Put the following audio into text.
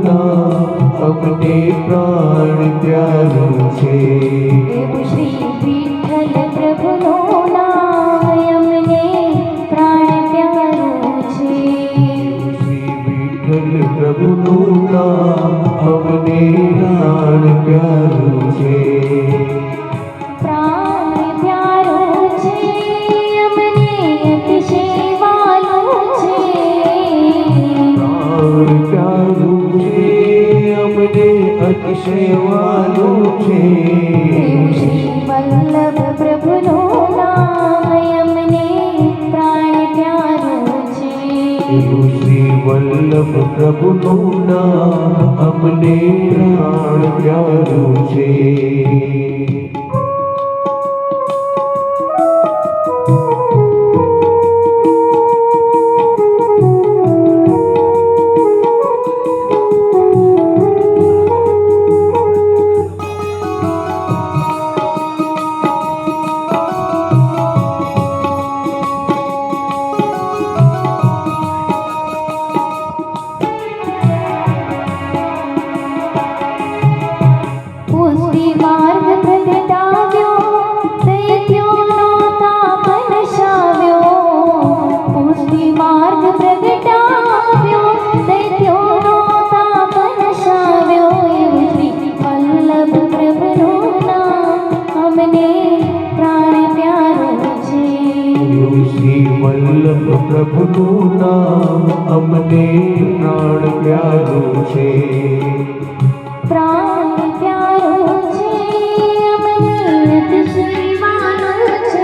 નામ અમને પ્રાણ પ્યારું છે. એવું શ્રી વિઠ્ઠલ પ્રભુનું નામ અમને પ્રાણ પ્યારું છે. શ્રી વિઠ્ઠલ પ્રભુનું નામ અમને પ્રાણ પ્યારું છે. પ્રાણ પ્યારું છે અમને અતિશય વાલું છે. પ્રાણ પ્યારું છે અમને અતિશય વાલું છે. એવું શ્રી વલ્લભ પ્રભુનું નામ અમને પ્રાણ પ્યારું છે. એવું શ્રી વલ્લભ પ્રભુનું નામ અમને પ્રાણ પ્યારું છે. પુષ્ટિ માર્ગ પ્રગટાવ્યો, દૈત્યોનો તાપ નશાવ્યો. પુષ્ટિ માર્ગ પ્રગટાવ્યો, દૈત્યોનો તાપ નશાવ્યો. એવું શ્રી વલ્લભ પ્રભુનું નામ અમને પ્રાણ પ્યારું છે. એવું શ્રી વલ્લભ પ્રભુનું નામ અમને પ્રાણ પ્યારું છે.